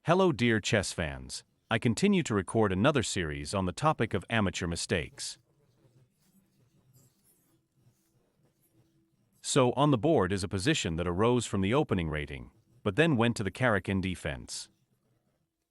Hello dear chess fans. I continue to record another series on the topic of amateur mistakes. So on the board is a position that arose from the opening rating, but then went to the carrack in defense.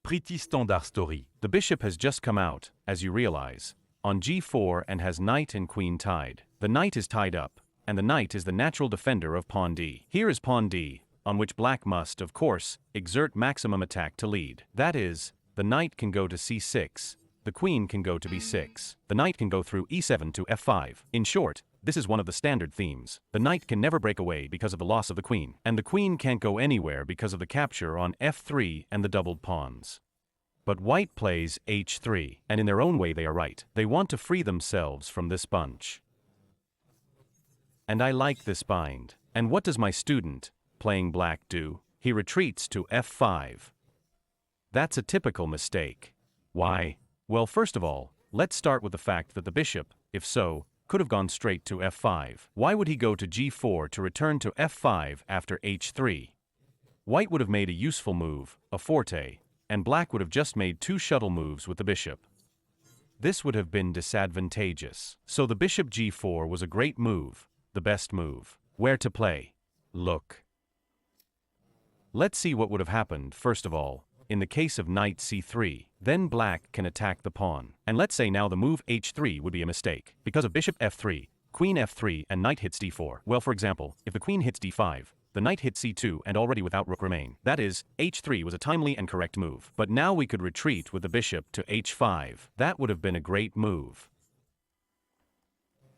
Pretty standard story. The bishop has just come out, as you realize, on g4 and has knight and queen tied. The knight is tied up, and the knight is the natural defender of pawn d. Here is pawn d, on which black must, of course, exert maximum attack to lead. That is, the knight can go to c6, the queen can go to b6, the knight can go through e7 to f5. In short, this is one of the standard themes. The knight can never break away because of the loss of the queen, and the queen can't go anywhere because of the capture on f3 and the doubled pawns. But white plays h3, and in their own way they are right. They want to free themselves from this bunch. And I like this bind. And what does my student, playing black, do? He retreats to f5. That's a typical mistake. Why? Well, first of all, let's start with the fact that the bishop, if so, could have gone straight to f5. Why would he go to g4 to return to f5 after h3? White would have made a useful move, a forte, and black would have just made two shuttle moves with the bishop. This would have been disadvantageous. So the bishop g4 was a great move, the best move. Where to play? Look. Let's see what would have happened, first of all, in the case of knight c3. Then black can attack the pawn. And let's say now the move h3 would be a mistake, because of bishop f3, queen f3 and knight hits d4. Well, for example, if the queen hits d5, the knight hits c2 and already without rook remain. That is, h3 was a timely and correct move. But now we could retreat with the bishop to h5. That would have been a great move.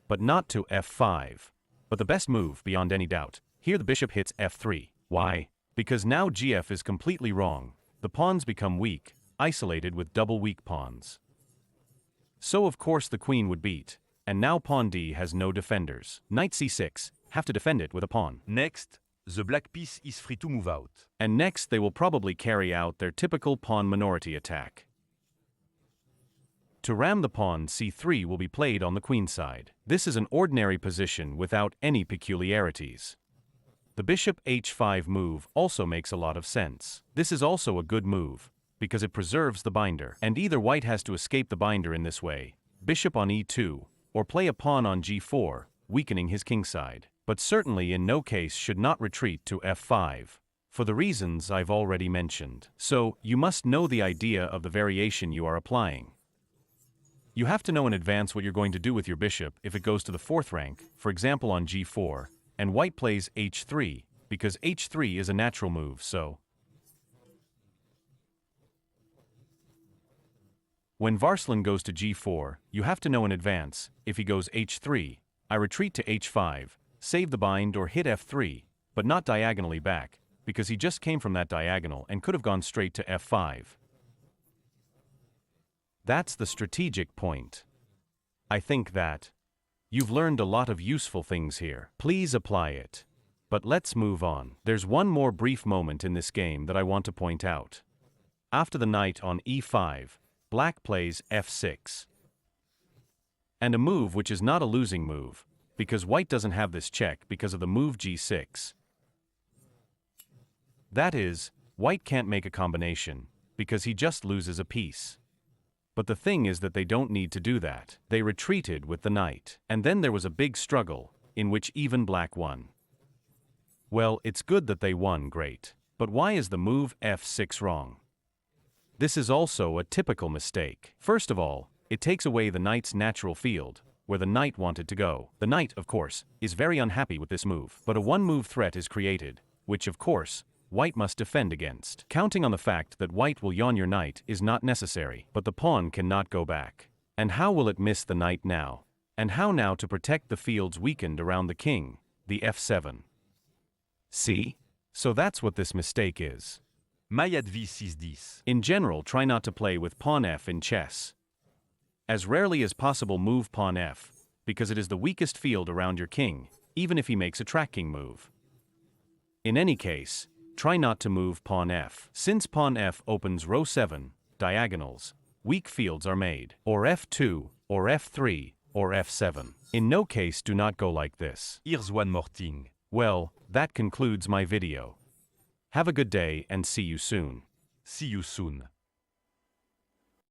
But not to f5. But the best move, beyond any doubt. Here the bishop hits f3. Why? Because now gf is completely wrong. The pawns become weak, isolated with double weak pawns. So of course the queen would beat. And now pawn d has no defenders. Knight c6, have to defend it with a pawn. Next, the black piece is free to move out. And next they will probably carry out their typical pawn minority attack. To ram the pawn, c3 will be played on the queen side. This is an ordinary position without any peculiarities. The bishop h5 move also makes a lot of sense. This is also a good move, because it preserves the binder. And either white has to escape the binder in this way, bishop on e2, or play a pawn on g4, weakening his kingside. But certainly in no case should not retreat to f5, for the reasons I've already mentioned. So, you must know the idea of the variation you are applying. You have to know in advance what you're going to do with your bishop if it goes to the fourth rank, for example on g4, and white plays h3, because h3 is a natural move, so. When Varslan goes to g4, you have to know in advance, if he goes h3, I retreat to h5, save the bind or hit f3, but not diagonally back, because he just came from that diagonal and could have gone straight to f5. That's the strategic point. I think that you've learned a lot of useful things here. Please apply it. But let's move on. There's one more brief moment in this game that I want to point out. After the knight on e5, black plays f6. And a move which is not a losing move, because white doesn't have this check because of the move g6. That is, white can't make a combination, because he just loses a piece. But the thing is that they don't need to do that. They retreated with the knight. And then there was a big struggle, in which even black won. Well, it's good that they won, great. But why is the move f6 wrong? This is also a typical mistake. First of all, it takes away the knight's natural field, where the knight wanted to go. The knight, of course, is very unhappy with this move. But a one-move threat is created, which, of course, white must defend against. Counting on the fact that white will yawn your knight is not necessary, but the pawn cannot go back. And how will it miss the knight now? And how now to protect the fields weakened around the king, the f7? See? So that's what this mistake is. My advice is this. In general, try not to play with pawn f in chess. As rarely as possible move pawn f, because it is the weakest field around your king, even if he makes a tracking move. In any case, try not to move pawn f. Since pawn f opens row 7, diagonals, weak fields are made. Or f2, or f3, or f7. In no case do not go like this. Here's one more thing. Well, that concludes my video. Have a good day and see you soon. See you soon.